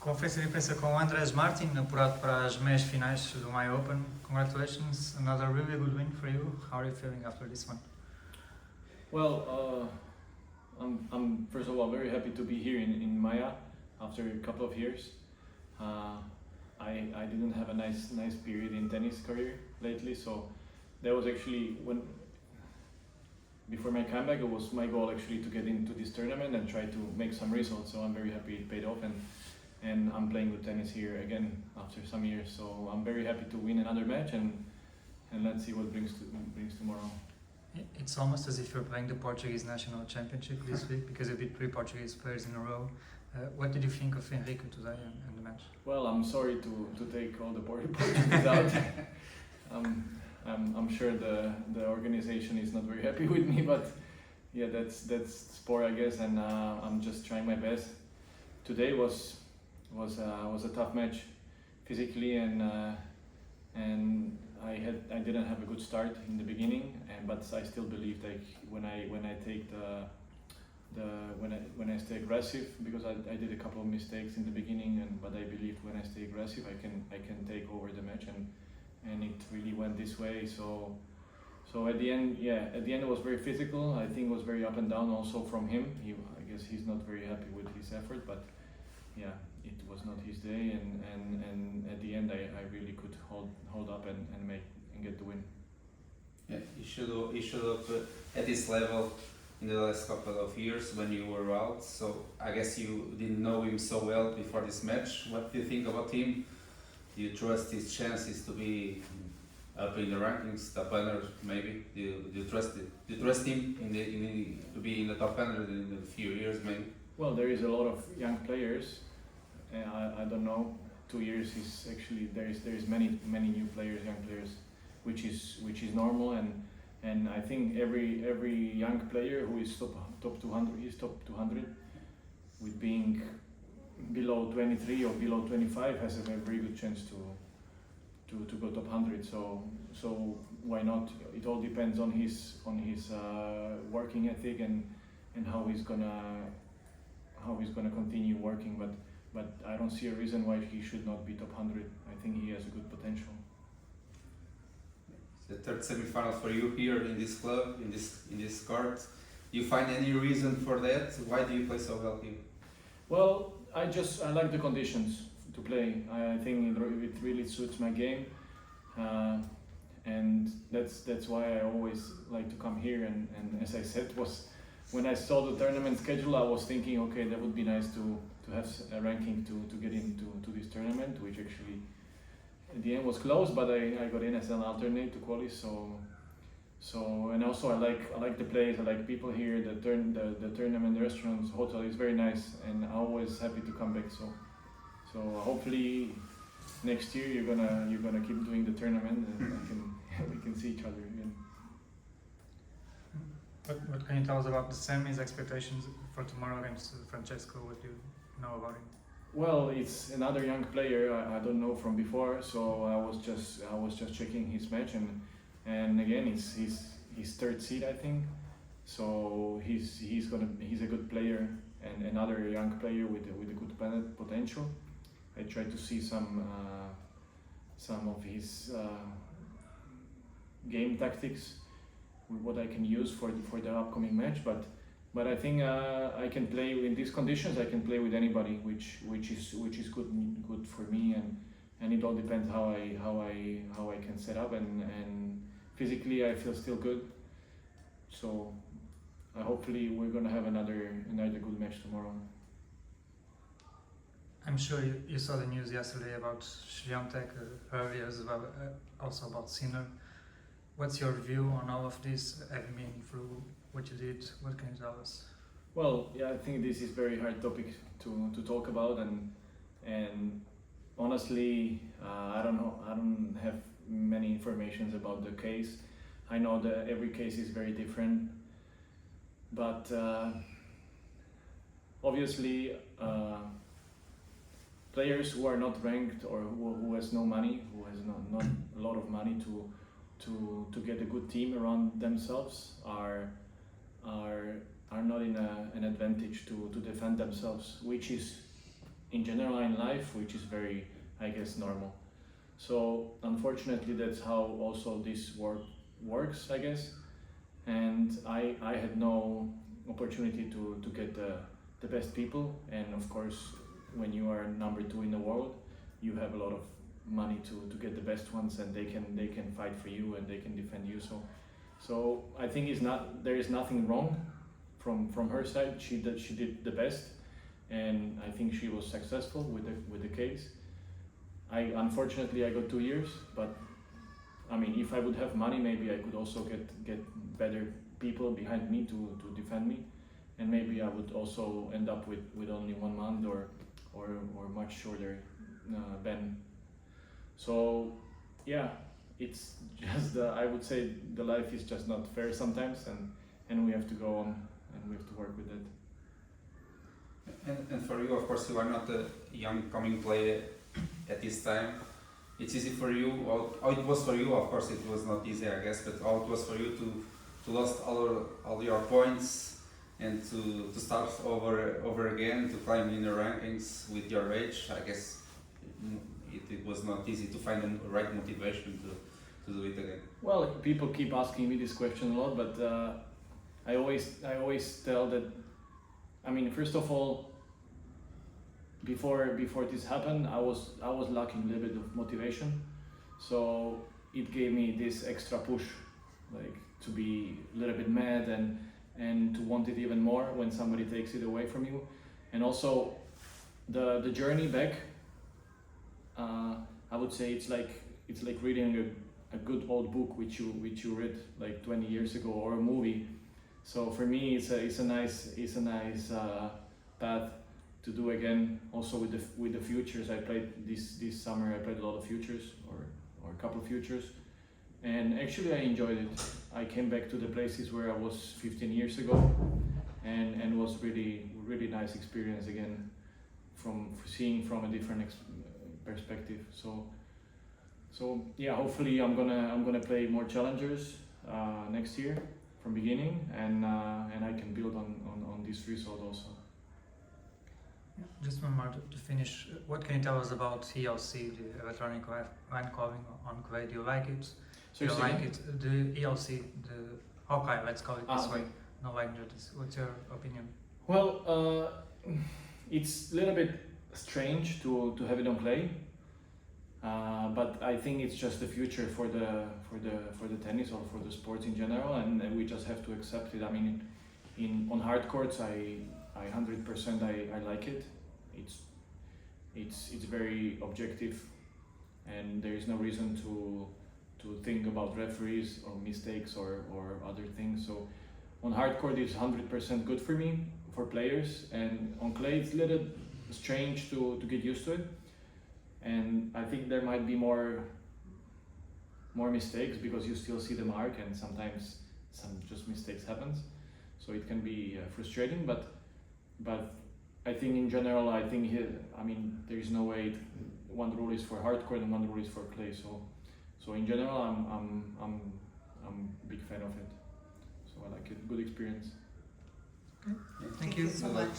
Conferência de imprensa com o Andrej Martin, apurado para as meias finais do Maia Open. Congratulations, another really good win for you. How are you feeling after this one? Well, I'm first of all very happy to be here in Maia after a couple of years. I didn't have a nice period in tennis career lately, so that was actually before my comeback, it was my goal actually to get into this tournament and try to make some results. So I'm very happy it paid off, and I'm playing good tennis here again after some years. So I'm very happy to win another match, and let's see what brings tomorrow. It's almost as if you're playing the Portuguese national championship this week because you beat 3 Portuguese players in a row. What did you think of Henrique today and the match? Well, I'm sorry to take all the Portuguese out. I'm sure the organization is not very happy with me, but yeah, that's sport, I guess, and I'm just trying my best. Today was a tough match physically, and I didn't have a good start in the beginning, but I still believe that when I take when I stay aggressive, because I did a couple of mistakes in the beginning, but I believe when I stay aggressive I can take over the match, and it really went this way. So at the end it was very physical. I think it was very up and down also from him. I guess he's not very happy with his effort, but yeah, it was not his day, and at the end I really could hold up and get the win. Yeah, you should have at this level in the last couple of years when you were out. So I guess you didn't know him so well before this match. What do you think about him? Do you trust his chances to be up in the rankings, top 100 maybe? Do you trust him to be in the top 100 in a few years maybe? Well, there is a lot of young players. I don't know. 2 years is actually there is many new players, young players, which is normal, and I think every young player who is top 200 with being below 23 or below 25 has a very good chance to go top 100. So why not? It all depends on his working ethic and how he's gonna continue working. But I don't see a reason why he should not be top 100. I think he has a good potential. The third semi-final for you here in this club, in this court. Do you find any reason for that? Why do you play so well here? Well, I like the conditions to play. I think it really suits my game, and that's why I always like to come here. And as I said, when I saw the tournament schedule, I was thinking, okay, that would be nice to have a ranking to get into this tournament, which actually at the end was close, but I got in as an alternate to quali. So and also I like the place, I like people here. The tournament, the restaurants, hotel is very nice, and I'm always happy to come back. So hopefully next year you're gonna keep doing the tournament, and we can see each other again. What can you tell us about the semis, expectations for tomorrow against Francesco? What do you know about him? Well, it's another young player I don't know from before, so I was just checking his match, and again it's his third seed, I think. So he's a good player, and another young player with a good potential. I try to see some of his game tactics, what I can use for the upcoming match, but I think I can play in these conditions. I can play with anybody, which is good for me, and it all depends how I can set up, and physically I feel still good. So hopefully we're gonna have another good match tomorrow. I'm sure you saw the news yesterday about Świątek, earlier as well, also about Sinner. What's your view on all of this? Have you been through what you did? What can you tell us? Well, yeah, I think this is very hard topic to talk about, and honestly, I don't know. I don't have many informations about the case. I know that every case is very different, but obviously, players who are not ranked or who has no money, who has not a lot of money to get a good team around themselves are not in an advantage to defend themselves, which is in general in life, which is very, I guess, normal. So unfortunately, that's how also this work works, I guess. And I had no opportunity to get the best people. And of course, when you are number 2 in the world, you have a lot of money to get the best ones, and they can fight for you and they can defend you. So I think there is nothing wrong from her side. She did the best, and I think she was successful with the case. Unfortunately I got 2 years, but I mean, if I would have money, maybe I could also get better people behind me to defend me, and maybe I would also end up with only 1 month or much shorter ban. So yeah, it's just I would say the life is just not fair sometimes, and we have to go on and we have to work with it. And for you, of course, you are not a young coming player at this time. It's easy for you, how it was for you, of course it was not easy, I guess, but how it was for you to lost all your points and to start over again, to climb in the rankings with your age. I guess it was not easy to find the right motivation to do it again. Well, people keep asking me this question a lot, but I always tell that, I mean, first of all, before this happened, I was lacking a little bit of motivation, so it gave me this extra push, like to be a little bit mad and to want it even more when somebody takes it away from you. And also the journey back, I would say it's like reading a good old book which you read like 20 years ago, or a movie. So for me, it's a nice path to do again. Also with the futures, I played this summer. I played a lot of futures or a couple of futures, and actually I enjoyed it. I came back to the places where I was 15 years ago, and was really nice experience again, from seeing from a different perspective. So yeah, hopefully I'm gonna play more challengers next year from beginning, and I can build on this result also. Just one more to finish. What can you tell us about ELC, the electronic line calling on Kuwait? Do you like it? So Do you like it? The ELC, the Hawkeye, let's call it this way. Okay. No languages. What's your opinion? Well, it's a little bit strange to have it on clay, but I think it's just the future for the tennis or for the sports in general, and we just have to accept it. I mean, on hard courts, I 100% I like it. It's very objective, and there is no reason to think about referees or mistakes or other things. So on hard court it's 100% good for me, for players, and on clay it's a little strange to get used to it. And I think there might be more mistakes because you still see the mark, and sometimes some just mistakes happens. So it can be frustrating, but I think in general, I mean, there is no way. One rule is for hardcore and one rule is for clay. So in general, I'm a big fan of it. So I like it. Good experience. Okay. Thank you so much.